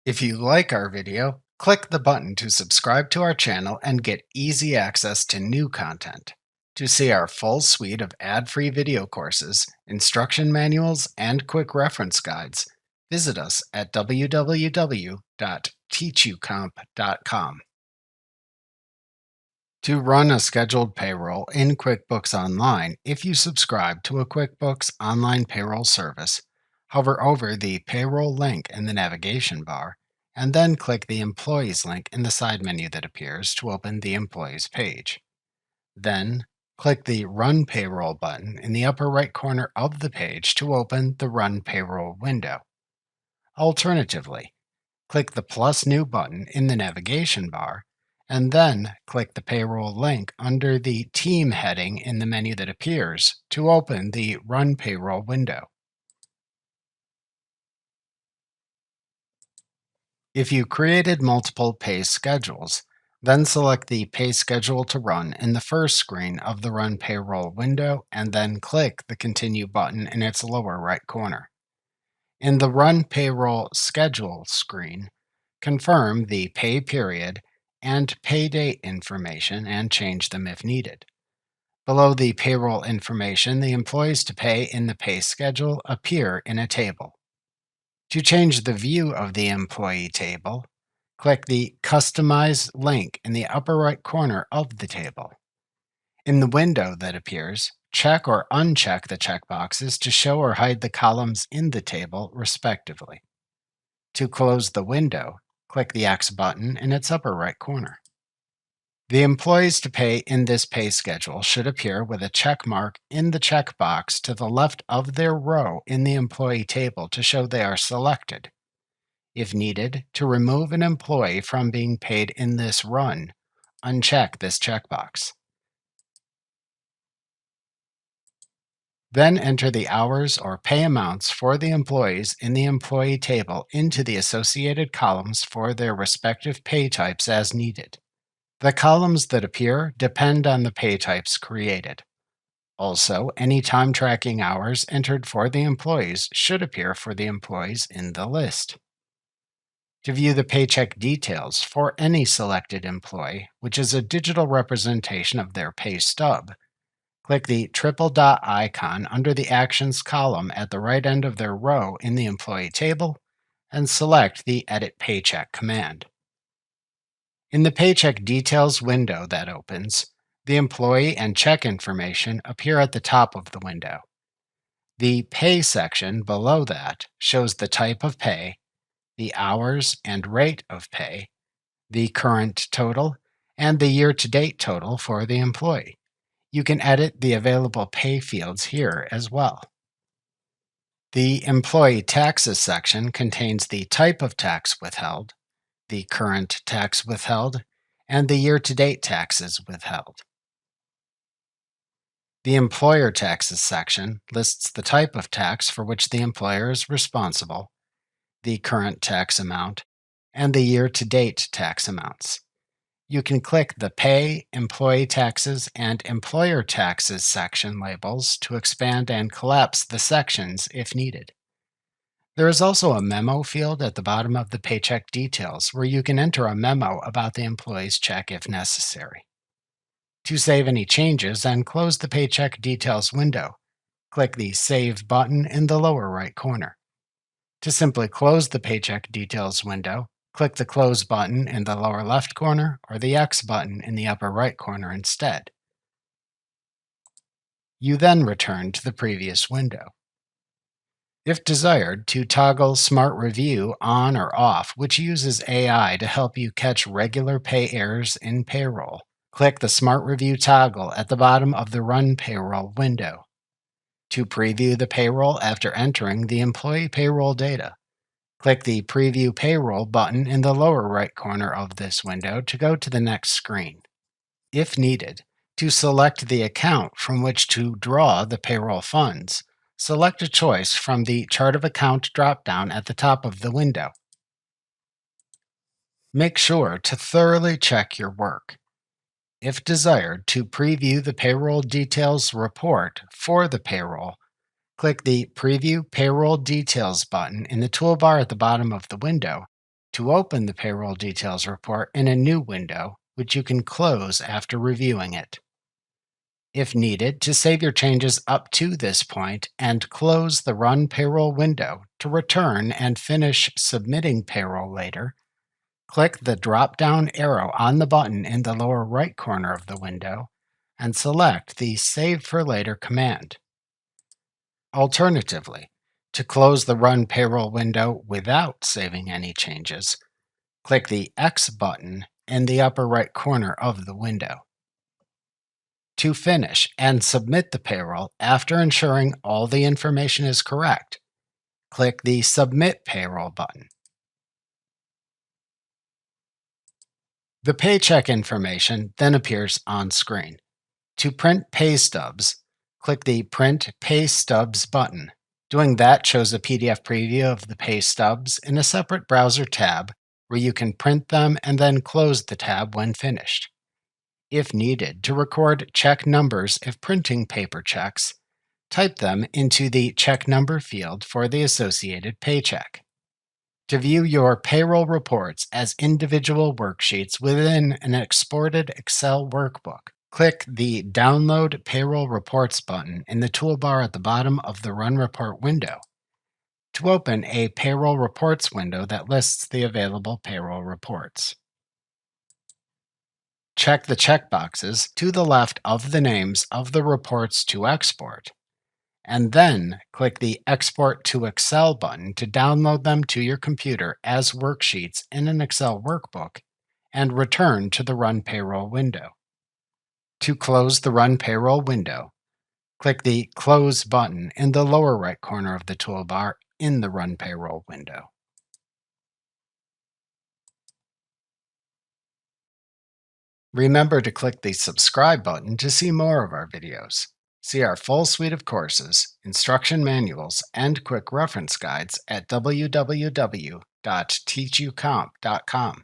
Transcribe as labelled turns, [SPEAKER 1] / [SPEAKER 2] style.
[SPEAKER 1] If you like our video, click the button to subscribe to our channel and get easy access to new content. To see our full suite of ad-free video courses, instruction manuals, and quick reference guides, visit us at www.teachucomp.com. To run a scheduled payroll in QuickBooks Online, if you subscribe to a QuickBooks Online payroll service, hover over the payroll link in the navigation bar, and then click the Employees link in the side menu that appears to open the Employees page. Then, click the Run Payroll button in the upper right corner of the page to open the Run Payroll window. Alternatively, click the Plus New button in the navigation bar, and then click the payroll link under the Team heading in the menu that appears to open the Run Payroll window. If you created multiple pay schedules, then select the Pay Schedule to Run in the first screen of the Run Payroll window and then click the Continue button in its lower right corner. In the Run Payroll Schedule screen, confirm the pay period and pay date information and change them if needed. Below the payroll information, the employees to pay in the pay schedule appear in a table. To change the view of the employee table, click the Customize link in the upper right corner of the table. In the window that appears, check or uncheck the checkboxes to show or hide the columns in the table, respectively. To close the window, click the X button in its upper right corner. The employees to pay in this pay schedule should appear with a check mark in the checkbox to the left of their row in the employee table to show they are selected. If needed, to remove an employee from being paid in this run, uncheck this checkbox. Then enter the hours or pay amounts for the employees in the employee table into the associated columns for their respective pay types as needed. The columns that appear depend on the pay types created. Also, any time tracking hours entered for the employees should appear for the employees in the list. To view the paycheck details for any selected employee, which is a digital representation of their pay stub, click the triple dot icon under the Actions column at the right end of their row in the employee table and select the Edit Paycheck command. In the Paycheck Details window that opens, the employee and check information appear at the top of the window. The Pay section below that shows the type of pay, the hours and rate of pay, the current total, and the year-to-date total for the employee. You can edit the available pay fields here as well. The Employee Taxes section contains the type of tax withheld, the current tax withheld, and the year-to-date taxes withheld. The Employer Taxes section lists the type of tax for which the employer is responsible, the current tax amount, and the year-to-date tax amounts. You can click the Pay, Employee Taxes, and Employer Taxes section labels to expand and collapse the sections if needed. There is also a memo field at the bottom of the paycheck details where you can enter a memo about the employee's check if necessary. To save any changes and close the paycheck details window, click the Save button in the lower right corner. To simply close the paycheck details window, click the Close button in the lower left corner or the X button in the upper right corner instead. You then return to the previous window. If desired, to toggle Smart Review on or off, which uses AI to help you catch regular pay errors in payroll, click the Smart Review toggle at the bottom of the Run Payroll window. To preview the payroll after entering the employee payroll data, click the Preview Payroll button in the lower right corner of this window to go to the next screen. If needed, to select the account from which to draw the payroll funds, select a choice from the Chart of Account drop-down at the top of the window. Make sure to thoroughly check your work. If desired, to preview the payroll details report for the payroll, click the Preview Payroll Details button in the toolbar at the bottom of the window to open the payroll details report in a new window, which you can close after reviewing it. If needed, to save your changes up to this point and close the Run Payroll window to return and finish submitting payroll later, click the drop-down arrow on the button in the lower right corner of the window and select the Save for Later command. Alternatively, to close the Run Payroll window without saving any changes, click the X button in the upper right corner of the window. To finish and submit the payroll after ensuring all the information is correct, click the Submit Payroll button. The paycheck information then appears on screen. To print pay stubs, click the Print Pay Stubs button. Doing that shows a PDF preview of the pay stubs in a separate browser tab where you can print them and then close the tab when finished. If needed, to record check numbers if printing paper checks, type them into the check number field for the associated paycheck. To view your payroll reports as individual worksheets within an exported Excel workbook, click the Download Payroll Reports button in the toolbar at the bottom of the Run Report window to open a Payroll Reports window that lists the available payroll reports. Check the checkboxes to the left of the names of the reports to export, and then click the Export to Excel button to download them to your computer as worksheets in an Excel workbook and return to the Run Payroll window. To close the Run Payroll window, click the Close button in the lower right corner of the toolbar in the Run Payroll window. Remember to click the subscribe button to see more of our videos. See our full suite of courses, instruction manuals, and quick reference guides at www.teachucomp.com.